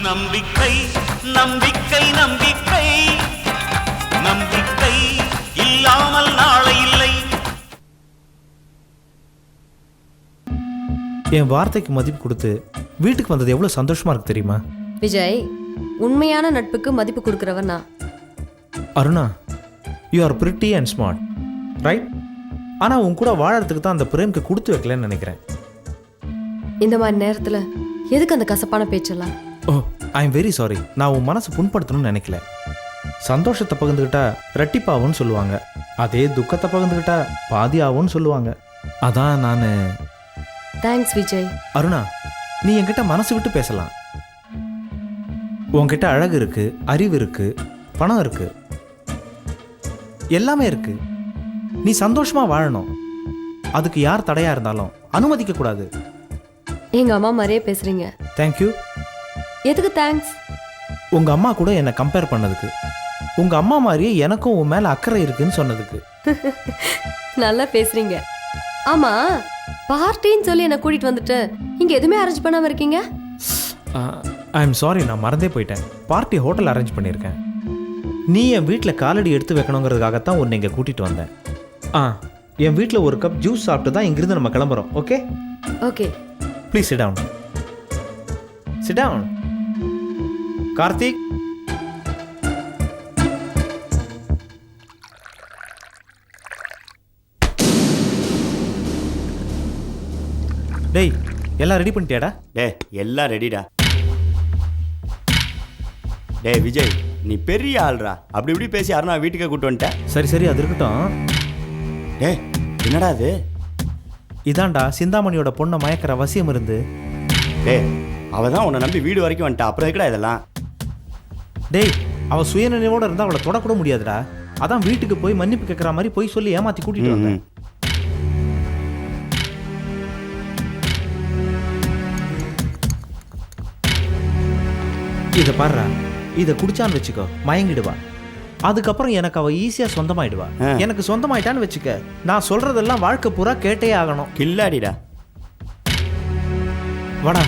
நம்பிக்கை நம்பிக்கை நம்பிக்கை நம்பிக்கை இல்லாமல் நாளை இல்லை. என் வார்த்தைக்கு மதிப்பு கொடுத்து வீட்டுக்கு வந்தது எவ்வளவு சந்தோஷமா இருக்கு தெரியுமா? விஜய், உண்மையான நட்புக்கு மதிப்பு கொடுக்கிறவன் நான். Aruna, you are pretty and smart, right? ஆனால் உன் கூட வாழறதுக்கு தான் அந்த பிரேம்க்கு கொடுத்து வைக்கலன்னு நினைக்கிறேன். இந்த மாதிரி நேரத்தில் எதுக்கு அந்த கசப்பான பேச்செல்லாம்? ஓ, ஐ எம் வெரி சாரி. நான் உன் மனசை புண்படுத்தணும்னு நினைக்கல. சந்தோஷத்தை பகிர்ந்துக்கிட்டா ரெட்டிப்பாவுன்னு சொல்லுவாங்க, அதே துக்கத்தை பகிர்ந்துக்கிட்டா பாதி ஆகும்னு சொல்லுவாங்க. அதான் நான். தேங்க்ஸ் விஜய். அருணா, நீ என்கிட்ட மனசு விட்டு பேசலாம். உன்கிட்ட அழகு இருக்கு, அறிவு இருக்கு, பணம் இருக்கு, எல்லாமே இருக்கு. நீ சந்தோஷமா வாழணும். அதுக்கு யார் தடையா இருந்தாலும் அனுமதிக்க கூடாது. எங்க அம்மா மாதிரியே பேசுறீங்க. தேங்க்யூ. எதுக்கு தேங்க்ஸ்? உங்க அம்மா கூட என்னை கம்பேர் பண்ணதுக்கு, உங்க அம்மா மாதிரியே எனக்கும் உன் மேல அக்கறை இருக்குன்னு சொன்னதுக்கு. நல்லா பேசுறீங்க. ஆமா, பார்ட்டின்னு சொல்லி என்ன கூட்டிட்டு வந்துட்டு இங்க எதுவுமே அரேஞ்ச் பண்ணாம இருக்கீங்க? ஐ எம் சாரி, நான் மறந்தே போயிட்டேன். பார்ட்டி ஹோட்டல் அரேஞ்ச் பண்ணியிருக்கேன். நீ என் வீட்டில் காலடி எடுத்து வைக்கணுங்கிறதுக்காகத்தான் உன்னை இங்கே கூட்டிகிட்டு வந்தேன். என் வீட்டில் ஒரு கப் ஜூஸ் சாப்பிட்டு தான் இங்கிருந்து நம்ம கிளம்புறோம். Okay okay, please sit down. Sit down. Karthik, டேய், எல்லாம் ரெடி பண்ணிட்டியாடா? டேய், எல்லாம் ரெடிடா. டேய் விஜய், நீ பெரிய ஆள்ரா. அப்படி இப்படி பேசி அருணா வீட்டுக்கே கூட்டு வந்துட்டேன். சரி சரி, அது இருக்கட்டும். டேய், என்னடா அது? இதான்டா சிந்தாமணியோட பொண்ணை மயக்கிற வசியம் இருந்து. டேய், அவள் தான் உன்னை நம்பி வீடு வரைக்கும் வந்துட்டா. அப்புறம் எதுக்குடா இதெல்லாம்? டேய், அவ சுயநினைவோட இருந்தா அவளை தொடக்கூட முடியாதுடா. அதான் வீட்டுக்கு போய் மன்னிப்பு கேட்கற மாதிரி போய் சொல்லி ஏமாத்தி கூட்டிட்டு வந்தேன். இதை பாடுறா, இதை குடிச்சான்னு வச்சுக்கோ, மயங்கிடுவா. அதுக்கப்புறம் எனக்கு அவ ஈஸியா சொந்தமாயிடுவா. எனக்கு சொந்தமாயிட்டான்னு வச்சுக்க, நான் சொல்றதெல்லாம் வாழ்க்கை பூரா கேட்டே ஆகணும். கில்லாடிடா. வாடா.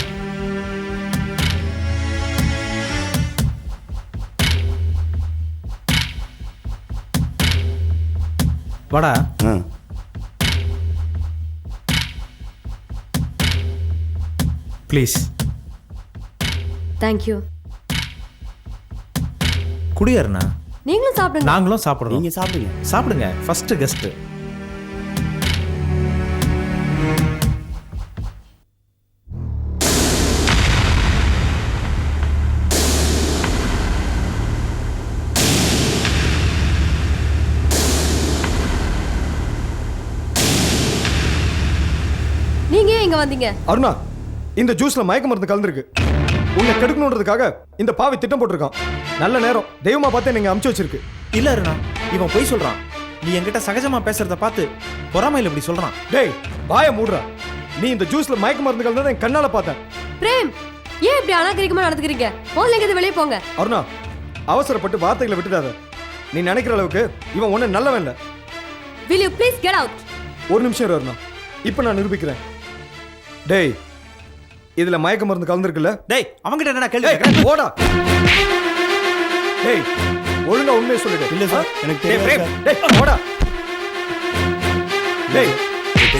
வாடா. ப்ளீஸ். தேங்க்யூ. குடியேறனா? நீங்களும் சாப்பிடுங்க. நாங்களும் சாப்பிடுறோம். நீங்க சாப்பிடுங்க. சாப்பிடுங்க. First guest. நீங்க ஏன் இங்க வந்தீங்க? அருணா, இந்த ஜூஸ்ல மயக்க மருந்து கலந்துருக்கு. உன்னை கெடுக்கணுன்றதுக்காக இந்த பாவி திட்டம் போட்டிருக்கான். நல்ல நேரம் தெய்வமா பார்த்து நீங்க அமுச்சு வச்சிருக்கு. இல்ல அருணா, இவன் பொய் சொல்றான். நீ என்கிட்ட சகஜமா பேசுறத பார்த்து பொறாமையில இப்படி சொல்றான். டேய், வாய மூடுறா. நீ இந்த ஜூஸ்ல மயக்க மருந்து கலந்ததை என் கண்ணால பார்த்தேன். பிரேம், ஏன் இப்படி அநாகரிகமா நடந்துக்கிறீங்க? முதல்ல இங்க வெளியே போங்க. அருணா, அவசரப்பட்டு வார்த்தைகளை விட்டுடாத. நீ நினைக்கிற அளவுக்கு இவன் ஒண்ணு நல்லவன் இல்ல. Will you please get out? ஒரு நிமிஷம் இரு அருணா, இப்ப நான் நிரூபிக்கிறேன். டேய், இதுல மயக்க மருந்து கலந்துருக்குல்ல? டேய், அவங்கிட்ட என்னடா கேள்வி? போடா. டேய், ஒழுங்கா உண்மையை சொல்லிடு. இல்ல சார், எனக்கு தெரியாது. டேய், போடா. டேய்,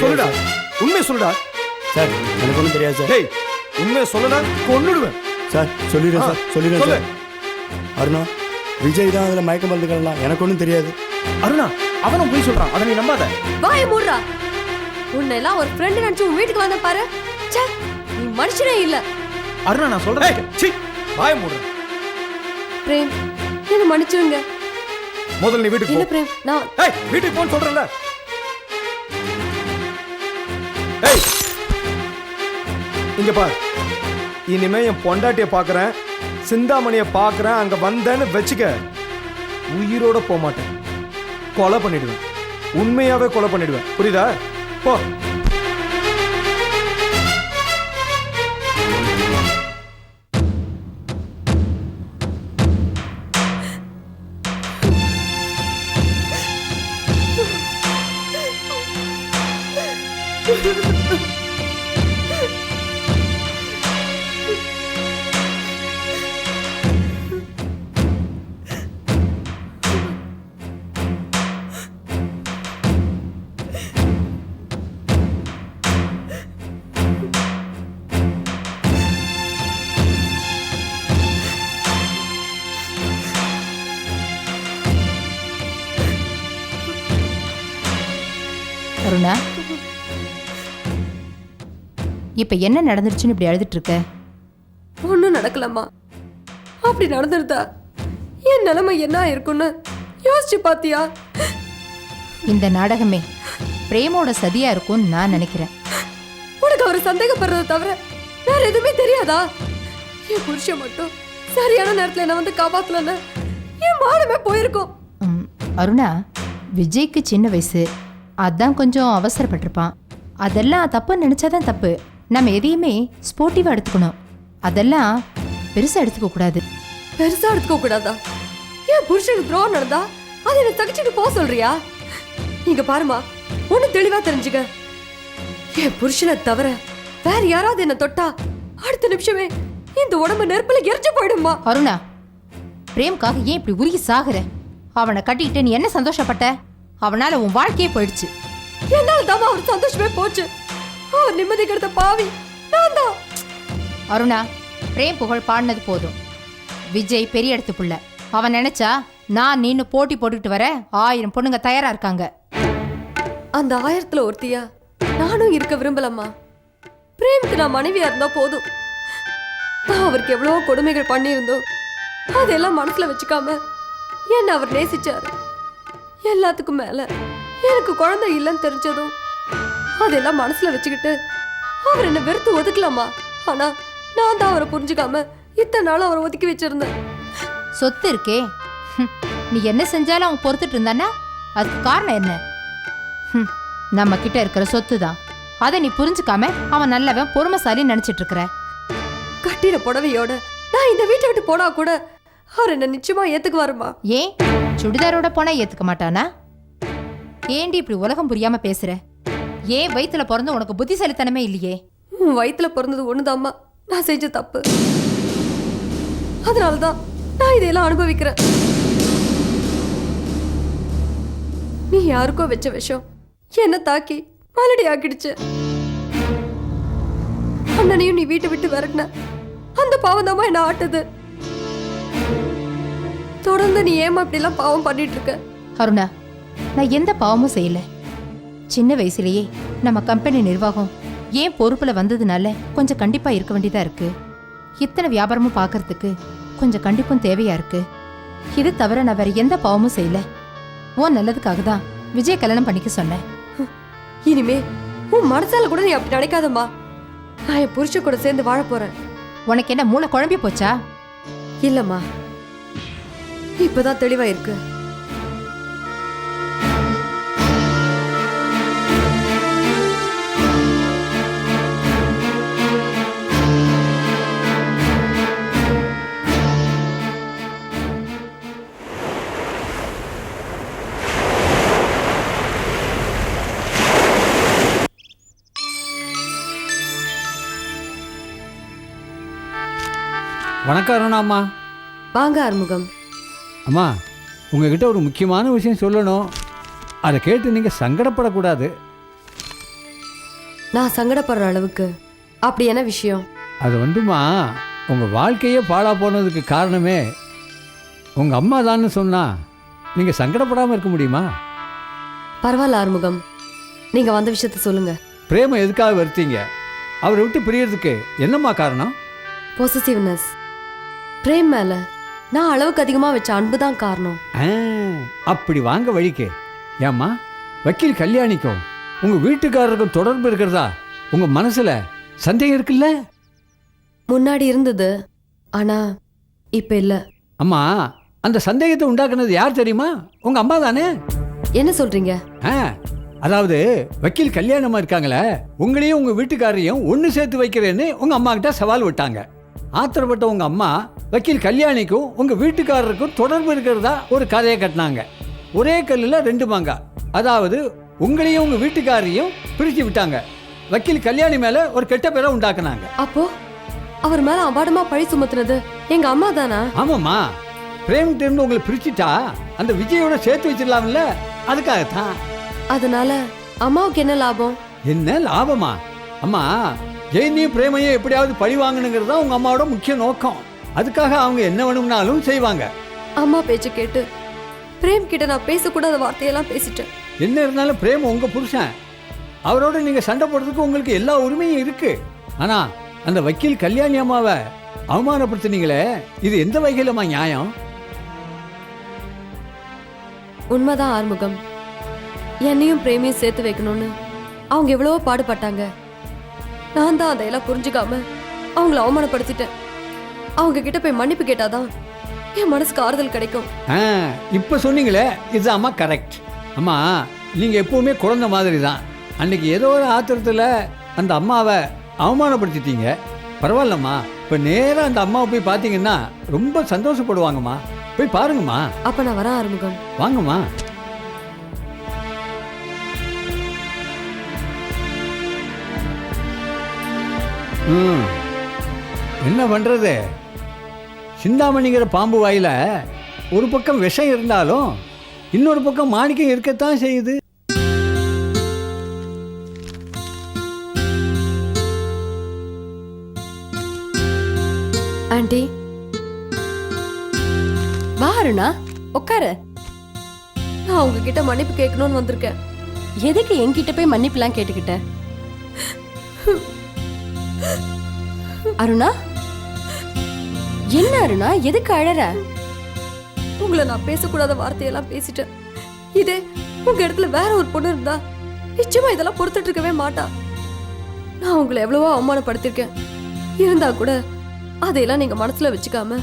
சொல்லுடா, உண்மையை சொல்லுடா. சார், எனக்கு ஒன்றும் தெரியாது சார். டேய், உண்மையை சொல்லடா, கொன்னுடுவேன். சார், சொல்லிடுறேன் சார், சொல்லிடுறேன் சொல்லு. சார். அருணா, விஜய் தான் அதில் மயக்க மருந்து கலலாம். எனக்கு ஒன்றும் தெரியாது. அருணா, அவனும் போய் சொல்றான். அதை நீ நம்பாத. வாயை மூடுறா. உன்னை எல்லாம் ஒரு ஃப்ரெண்ட் நினைச்சு உன் வீட்டுக்கு வந்த பாரு. ச்சே, நீ மனுஷனே இல்ல. அருணா, நான் சொல்றேன். சீ, வாயை மூடுறேன். பிரேம், என்ன மன்னிச்சிருங்க. முதல்ல நீ வீட்டுக்கு இல்ல போ. பிரேம், நான் ஏய், வீட்டுக்கு போன்னு சொல்றேன்ல. ஏய், இங்க பார். இனிமே என் பொண்டாட்டிய பாக்குறேன், சிந்தாமணிய பாக்குறேன், அங்க வந்தேன்னு வச்சுக்க, உயிரோட போக மாட்டேன். கொலை பண்ணிடுவேன். உண்மையாவே கொலை பண்ணிடுவேன். புரியுதா? போ. அருணா, இப்ப என்ன நடந்துருச்சுன்னு இப்படி அழுதுட்டு இருக்க? ஒன்றும் நடக்கலம்மா. அப்படி நடந்துருந்தா என் நிலைமை என்ன இருக்குன்னு யோசிச்சு பாத்தியா? இந்த நாடகமே பிரேமோட சதியா இருக்கும்னு நான் நினைக்கிறேன். உனக்கு அவரை சந்தேகப்படுறத தவிர வேற எதுவுமே தெரியாதா? என் புருஷன் மட்டும் சரியான நேரத்துல என்ன வந்து காப்பாத்தலன்னு என் மானமே போயிருக்கும். அருணா, விஜய்க்கு சின்ன வயசு, அதான் கொஞ்சம் அவசரப்பட்டிருப்பான். அதெல்லாம் தப்புன்னு நினைச்சாதான் தப்பு. நம்ம எதையுமே ஸ்போர்ட்டிவா எடுத்துக்கணும். அதெல்லாம் பெருசா எடுத்துக்க கூடாது. பெருசா எடுத்துக்க கூடாதா? என் புருஷனுக்கு துரோகம் நடந்தா அதை என்ன தகச்சிட்டு போக சொல்றியா? நீங்க பாருமா, ஒண்ணு தெளிவா தெரிஞ்சுக்க. என் புருஷனை தவிர வேற யாராவது என்ன தொட்டா அடுத்த நிமிஷமே இந்த உடம்பு நெருப்புல எரிஞ்சு போயிடுமா. அருணா, பிரேம்காக ஏன் இப்படி உருகி சாகுற? அவனை கட்டிக்கிட்டு நீ என்ன சந்தோஷப்பட்ட? அவனால உன் வாழ்க்கையே போயிடுச்சு. என்னால தான் அவர் சந்தோஷமே போச்சு. அவர் நிம்மதி கெடுத்த பாவி நான் தான். அருணா, பிரேம் புகழ் பாடினது போதும். விஜய் பெரிய இடத்து புள்ள. அவன் நினைச்சா நான் நீனு போட்டி போட்டுக்கிட்டு வர 1000 பொண்ணுங்க தயாரா இருக்காங்க. அந்த 1000த்துல ஒருத்தியா நானும் இருக்க விரும்பலம்மா. பிரேமுக்கு நான் மனைவியா இருந்தா போதும். நான் அவருக்கு எவ்வளவோ கொடுமைகள் பண்ணியிருந்தோம். அதெல்லாம் மனசுல வச்சுக்காம என்ன அவர் நேசிச்சாரு. எல்லாத்துக்கும் மேல எனக்கு குழந்தை இல்லைன்னு தெரிஞ்சதும் அதெல்லாம் மனசுல வச்சுக்கிட்டு அவர் என்ன வெறுத்து ஒதுக்கலாமா. ஆனா நான் தான் அவரை புரிஞ்சுக்காம இத்தனை நாள் அவரை ஒதுக்கி வச்சிருந்தேன். சொத்து இருக்கே, நீ என்ன செஞ்சாலும் அவன் பொறுத்துட்டு இருந்தானா அதுக்கு காரணம் என்ன? நம்ம கிட்ட இருக்கிற சொத்து தான். அதை நீ புரிஞ்சுக்காம அவன் நல்லவன் பொறுமைசாலி நினைச்சிட்டு இருக்கிற. கட்டிட புடவையோட நான் இந்த வீட்டை விட்டு போனா கூட அவர் என்ன நிச்சயமா ஏத்துக்குவாருமா. ஏன் சுடிதாரோட போனா ஏத்துக்க மாட்டானா? ஏண்டி இப்படி உலகம் புரியாம பேசுற? ஏன் வயித்துல பிறந்து உனக்கு புத்திசாலித்தனமே இல்லையே? உன் வயித்துல பிறந்தது ஒண்ணுதாம்மா நான் செஞ்ச தப்பு. அதனாலதான் நான் இதையெல்லாம் அனுபவிக்கிறேன். நீ யாருக்கோ வச்ச விஷம் என்ன தாக்கி மலடி ஆக்கிடுச்சு. அண்ணனையும் நீ வீட்டை விட்டு விரட்டின அந்த பாவம் தாமா என்ன ஆட்டுது. தொடர்ந்து நீ ஏமா இப்படி எல்லாம் பாவம் பண்ணிட்டு இருக்க? அருணா, நான் எந்த பாவமும் செய்யல. சின்ன வயசுலயே நம்ம கம்பெனி நிர்வாகம் ஏன் பொறுப்புல வந்ததுனால கொஞ்சம் கண்டிப்பா இருக்க வேண்டியதா இருக்கு. இத்தனை வியாபாரமும் பாக்குறதுக்கு கொஞ்சம் கண்டிப்பும் தேவையா இருக்கு. இது தவிர நான் வேற எந்த பாவமும் செய்யல. உன் நல்லதுக்காக தான் விஜய் கல்யாணம் பண்ணிக்க சொன்னேன். இனிமே உன் மனசால கூட நீ அப்படி நினைக்காதம்மா. நான் என் புருஷ கூட சேர்ந்து வாழ போறேன். உனக்கு என்ன மூளை குழம்பி போச்சா? இல்லம்மா, இப்பதான் தெளிவா இருக்கு. வணக்கம் அருணாம்மா. வாங்க ஆறுமுகம். அம்மா, உங்ககிட்ட ஒரு முக்கியமான விஷயம் சொல்லணும். அதை கேட்டு நீங்கள் சங்கடப்படக்கூடாது. நான் சங்கடப்படுற அளவுக்கு அப்படி என்ன விஷயம்? அது வந்துமா, உங்கள் வாழ்க்கையே பாழா போனதுக்கு காரணமே உங்கள் அம்மா தான்னு சொன்னால் நீங்கள் சங்கடப்படாமல் இருக்க முடியுமா? பரவாயில்ல ஆறுமுகம், நீங்க வந்த விஷயத்த சொல்லுங்க. பிரேம எதுக்காக வருத்தீங்க? அவரை விட்டு பிரியறதுக்கு என்னம்மா காரணம்? பொசசிவ்னஸ். பிரேம் மேல நான் அளவுக்கு அதிகமா வச்ச அன்பு தான் காரணம். அப்படி வாங்க வழிக்கு. ஏம்மா, வக்கீல் கல்யாணிக்கும் உங்கள் வீட்டுக்காரருக்கும் தொடர்பு இருக்கிறதா உங்கள் மனசில் சந்தேகம் இருக்குல்ல? முன்னாடி இருந்தது, ஆனா இப்ப இல்ல. அம்மா, அந்த சந்தேகத்தை உண்டாக்குனது யார் தெரியுமா? உங்கள் அம்மா தானே. என்ன சொல்றீங்க? அதாவது வக்கீல் கல்யாணமா இருக்காங்களே, உங்களையும் உங்கள் வீட்டுக்காரையும் ஒன்று சேர்த்து வைக்கிறேன்னு உங்கள் அம்மா கிட்ட சவால் விட்டாங்க. ஆத்திரப்பட்ட உங்கள் அம்மா வக்கீல் கல்யாணிக்கும் உங்கள் வீட்டுக்காரருக்கும் தொடர்பு இருக்கிறதா ஒரு கதையை கட்டினாங்க. ஒரே கல்லில் 2 மாங்காய். அதாவது உங்களையும் உங்கள் வீட்டுக்காரையும் பிரித்து விட்டாங்க. வக்கீல் கல்யாணி மேல ஒரு கெட்ட பேரை உண்டாக்குனாங்க. அப்போ அவர் மேல அபாடமா பழி சுமத்துனது எங்க அம்மா தானா? ஆமாம்மா, பிரேம்கிட்ட இருந்து உங்களை பிரிச்சுட்டா அந்த விஜயோட சேர்த்து வச்சிடலாம்ல, அதுக்காகத்தான். அதனால அம்மாவுக்கு என்ன லாபம்? என்ன லாபமா? அம்மா, ஜெயந்தியும் பிரேமையும் எப்படியாவது பழி வாங்கணுங்கிறது தான் உங்க அம்மாவோட முக்கிய நோக்கம். அதுக்காக அவங்க என்ன வேணும்னாலும் செய்வாங்க. அம்மா பேச்சு கேட்டு பிரேம் கிட்ட நான் பேசக்கூடாத வார்த்தையெல்லாம் பேசிட்டேன். என்ன இருந்தாலும் பிரேம் உங்க புருஷன், அவரோட நீங்க சண்டை போடுறதுக்கு உங்களுக்கு எல்லா உரிமையும் இருக்கு. ஆனா அந்த வக்கீல் கல்யாணி அம்மாவை அவமானப்படுத்தினீங்களே, இது எந்த வகையிலமா நியாயம்? உண்மைதான் ஆறுமுகம், என்னையும் பிரேமையும் சேர்த்து வைக்கணும்னு அவங்க எவ்வளவோ பாடுபட்டாங்க. நான் தான் அதையெல்லாம் புரிஞ்சுக்காம அவங்கள அவமானப்படுத்திட்டேன். அவங்க கிட்ட போய் மன்னிப்பு கேட்டாதான் என் மனசுக்கு ஆறுதல் கிடைக்கும். இப்ப சொன்னீங்களே, இது அம்மா கரெக்ட். அம்மா, நீங்க எப்பவுமே குழந்தை மாதிரி தான். அன்னைக்கு ஏதோ ஒரு ஆத்திரத்துல அந்த அம்மாவை அவமானப்படுத்திட்டீங்க. பரவாயில்லம்மா, இப்ப நேரா அந்த அம்மாவை போய் பார்த்தீங்கன்னா ரொம்ப சந்தோஷப்படுவாங்கம்மா. போய் பாருங்கம்மா. அப்ப நான் வரேன் ஆறுமுகம். வாங்கம்மா. என்ன பண்றது? சிந்தாமணிங்கிற பாம்பு வாயில ஒரு பக்கம் விஷம் இருந்தாலும் இன்னொரு பக்கம் மாணிக்கம் இருக்கத்தான் செய்யுது. ஆண்டி, வா அருணா, உட்காரு. நான் உங்ககிட்ட மன்னிப்பு கேட்கணும்னு வந்திருக்கேன். எதுக்கு என்கிட்ட போய் மன்னிப்புலாம் கேட்டுக்கிட்ட? அருணா, என்ன அருணா, எதுக்கு அழற? உங்களை நான் பேசக்கூடாத வார்த்தையெல்லாம் பேசிட்டேன். இதே உங்க இடத்துல வேற ஒரு பொண்ணு இருந்தா நிச்சயமா இதெல்லாம் பொறுத்துட்டு இருக்கவே மாட்டா. நான் உங்களை எவ்வளவோ அவமானப்படுத்திருக்கேன். இருந்தா கூட அதையெல்லாம் நீங்க மனசுல வச்சுக்காம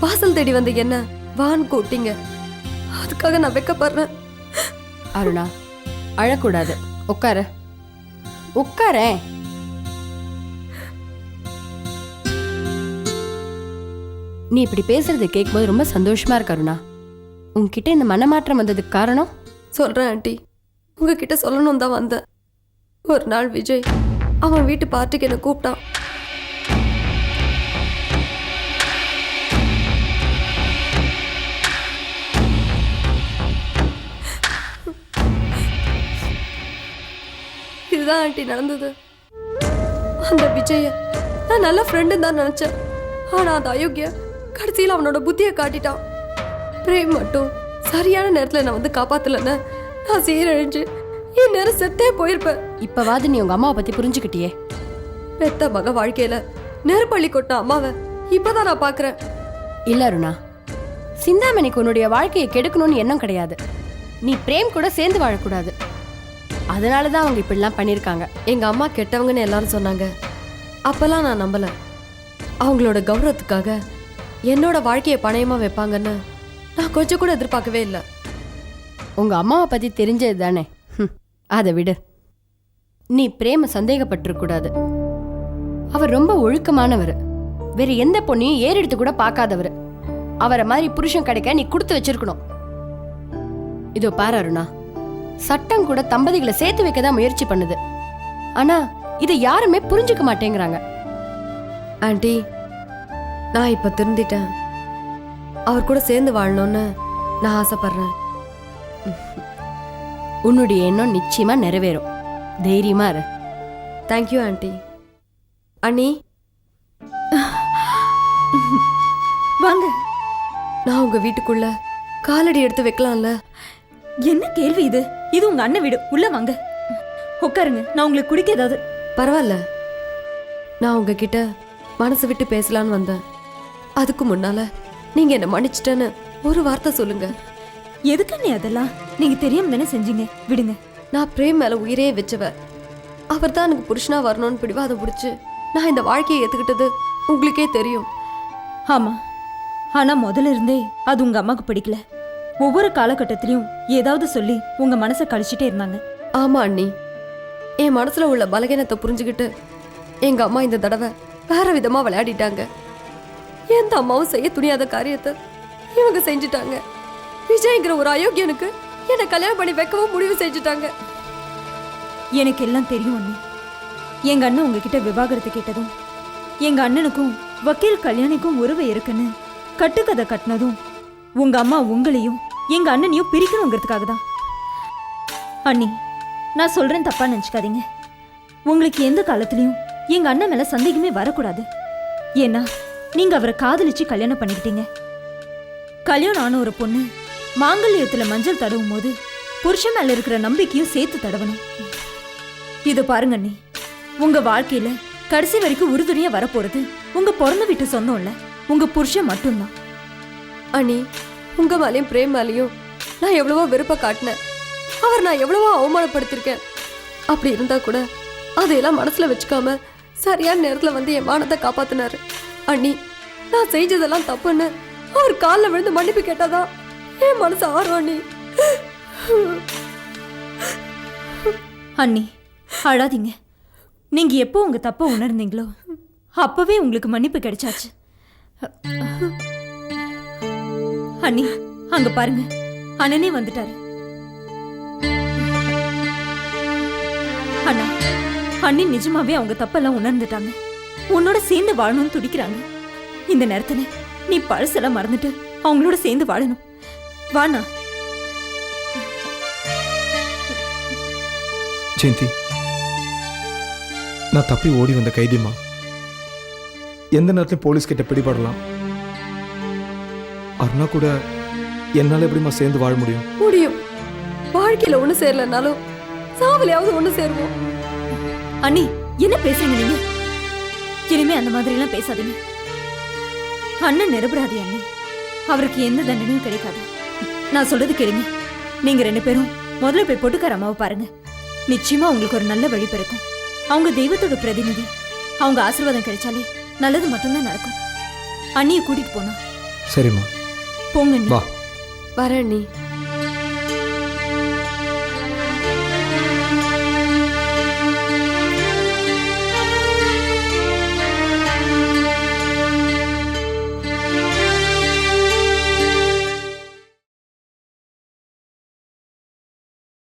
வாசல் தேடி வந்து என்ன வான்னு கூட்டிங்க. அதுக்காக நான் வெக்கப்படுறேன். அருணா, அழக்கூடாது. உட்கார உட்கார. நீ இப்படி பேசுறது கேட்கும்போது ரொம்ப சந்தோஷமா இருக்கு அருணா. உன்கிட்ட இந்த மனமாற்றம் வந்ததுக்கு காரணம்? சொல்றேன் ஆண்டி, உங்ககிட்ட சொல்லணும் தான் வந்தேன். ஒரு நாள் விஜய் அவன் வீட்டு பார்ட்டிக்கு என்ன கூப்பிட்டான். இதுதான் ஆண்டி நடந்தது. அந்த விஜய நான் நல்ல ஃப்ரெண்டுன்னு தான் நினைச்சேன். ஆனா அந்த அயோக்கிய கடைசியில் அவனோட புத்தியை காட்டிட்டான். பிரேம் மட்டும் சரியான நேரத்துல நான் வந்து காப்பாத்தலன்னு நான் சீரழிஞ்சு என் நேரம் செத்தே போயிருப்பேன். இப்பவாது நீ உங்க அம்மாவை பத்தி புரிஞ்சுக்கிட்டியே. பெத்த மக வாழ்க்கையில நெருப்பள்ளி கொட்ட அம்மாவை இப்பதான் நான் பாக்குறேன். இல்ல அருணா, சிந்தாமணிக்கு உன்னுடைய வாழ்க்கையை கெடுக்கணும்னு எண்ணம் கிடையாது. நீ பிரேம் கூட சேர்ந்து வாழக்கூடாது. அதனாலதான் அவங்க இப்படிலாம் பண்ணிருக்காங்க. எங்க அம்மா கெட்டவங்கன்னு எல்லாரும் சொன்னாங்க. அப்பெல்லாம் நான் நம்பல. அவங்களோட கௌரவத்துக்காக என்னோட வாழ்க்கையை பணயமா வைப்பாங்கன்னு நான் கொஞ்சம் கூட எதிர்பார்க்கவே இல்லை. உங்க அம்மாவை பத்தி தெரிஞ்சது தானே, அதை விடு. நீ பிரேம சந்தேகப்பட்டிருக்க கூடாது. அவர் ரொம்ப ஒழுக்கமானவர். வேற எந்த பொண்ணையும் ஏறெடுத்து கூட பார்க்காதவர். அவரை மாதிரி புருஷன் கிடைக்க நீ கொடுத்து வச்சிருக்கணும். இதோ பாரு அருணா, சட்டம் கூட தம்பதிகளை சேர்த்து வைக்க தான் முயற்சி பண்ணுது. ஆனா இதை யாருமே புரிஞ்சுக்க மாட்டேங்கிறாங்க. ஆண்டி, நான் இப்ப திருந்திட்டேன். அவர் கூட சேர்ந்து வாழணும்னு நான் ஆசைப்படுறேன். உன்னுடைய எண்ணம் நிச்சயமா நிறைவேறும். தைரியமா இரு. Thank you aunty. அண்ணி, வாங்க. நான் உங்க வீட்டுக்குள்ள காலடி எடுத்து வைக்கலாம்ல? என்ன கேள்வி இது? இது உங்க அண்ணன் வீடு. உள்ள வாங்க, உட்காருங்க. நான் உங்களுக்கு குடிக்க ஏதாவது? பரவாயில்ல, நான் உங்ககிட்ட மனசு விட்டு பேசலான்னு வந்தேன். அதுக்கு முன்னால நீங்க என்ன மன்னிச்சிட்டேன்னு ஒரு வார்த்தை சொல்லுங்க. எதுக்கு நீ அதெல்லாம்? நீங்க தெரியாம தானே செஞ்சீங்க, விடுங்க. நான் பிரேம் மேல உயிரே வச்சவ. அவர் தான் எனக்கு புருஷனா வரணும்னு பிடிவாதம் பிடிச்சு நான் இந்த வாழ்க்கையை ஏத்துக்கிட்டது உங்களுக்கே தெரியும். ஆமா, ஆனா முதல்ல இருந்தே அது உங்க அம்மாக்கு பிடிக்கல. ஒவ்வொரு காலகட்டத்திலையும் ஏதாவது சொல்லி உங்க மனசை கழிச்சிட்டே இருந்தாங்க. ஆமா அண்ணி, என் மனசுல உள்ள பலகீனத்தை புரிஞ்சுக்கிட்டு எங்க அம்மா இந்த தடவை வேற விதமா விளையாடிட்டாங்க. எந்த அம்மாவும் செய்ய துணியாத காரியத்தை இவங்க செஞ்சுட்டாங்க. விஜய்ங்கிற ஒரு அயோக்கியனுக்கு என்னை கல்யாணம் பண்ணி வைக்கவும் முடிவு செஞ்சுட்டாங்க. எனக்கு எல்லாம் தெரியும் அண்ணி. எங்க அண்ணன் உங்ககிட்ட விவாகரத்து கேட்டதும் எங்க அண்ணனுக்கும் வக்கீல் கல்யாணிக்கும் உறவு இருக்குன்னு கட்டுக்கதை கட்டினதும் உங்க அம்மா உங்களையும் எங்க அண்ணனையும் பிரிக்கணுங்கிறதுக்காக தான். அண்ணி, நான் சொல்றேன், தப்பா நினைச்சுக்காதீங்க. உங்களுக்கு எந்த காலத்துலயும் எங்க அண்ணன் மேல சந்தேகமே வரக்கூடாது. ஏன்னா நீங்க அவரை காதலிச்சு கல்யாணம் பண்ணிக்கிட்டீங்க. கல்யாணம் ஆன ஒரு பொண்ணு மாங்கல்யத்துல மஞ்சள் தடவும் போது புருஷன் மேல இருக்கிற நம்பிக்கையும் சேர்த்து தடவணும். இது பாருங்க அண்ணி, உங்க வாழ்க்கையில கடைசி வரைக்கும் உறுதுணையா வரப்போறது உங்க பிறந்த வீட்டு சொந்தம் இல்ல, உங்க புருஷன் மட்டும்தான். அண்ணி, உங்க மேலேயும் பிரேம் மேலேயும் நான் எவ்வளவோ வெறுப்ப காட்டினேன். அவர் நான் எவ்வளவோ அவமானப்படுத்திருக்கேன். அப்படி இருந்தா கூட அதையெல்லாம் மனசுல வச்சுக்காம சரியான நேரத்துல வந்து என் மானத்தை காப்பாத்தினாரு. அண்ணி, நான் செஞ்சதெல்லாம் தப்புன்னு அவர் காலில் விழுந்து மன்னிப்பு கேட்டாதான் என் மனசு ஆறும். அண்ணி அண்ணி, அழாதீங்க. நீங்க எப்போ உங்க தப்ப உணர்ந்தீங்களோ அப்பவே உங்களுக்கு மன்னிப்பு கிடைச்சாச்சு. அண்ணி, அங்க பாருங்க, அண்ணனே வந்துட்டாரு. அண்ணா, அண்ணி நிஜமாவே அவங்க தப்பெல்லாம் உணர்ந்துட்டாங்க. உன்னோட சேர்ந்து வாழணும்னு துடிக்கிறாங்க. இந்த நேரத்துல நீ பழசெல்லாம் மறந்துட்டு அவங்களோட சேர்ந்து வாழணும். வாண்ணா. ஜெயந்தி, நான் தப்பி ஓடி வந்த கைதிமா. எந்த நேரத்திலும் போலீஸ் கிட்ட பிடிபடலாம். அருணா கூட என்னால எப்படிமா சேர்ந்து வாழ முடியும்? முடியும். வாழ்க்கையில ஒண்ணு சேரலனாலும் சாவலையாவது ஒண்ணு சேருவோம். அண்ணி, என்ன பேசுறீங்க நீங்க? இனிமே அந்த மாதிரி எல்லாம் பேசாதீங்க. அண்ணன் நிரபராதி அண்ணி, அவருக்கு எந்த தண்டனையும் கிடைக்காது. நான் சொல்றது கேளுங்க. நீங்க 2 பேரும் முதல்ல போய் பொட்டுக்கார அம்மாவை பாருங்க. நிச்சயமா உங்களுக்கு ஒரு நல்ல வழி பிறக்கும். அவங்க தெய்வத்தோட பிரதிநிதி. அவங்க ஆசீர்வாதம் கிடைச்சாலே நல்லது மட்டும்தான் நடக்கும். அண்ணியை கூட்டிட்டு போனா. சரிம்மா, போங்க அண்ணி. வா. வரேன் அண்ணி.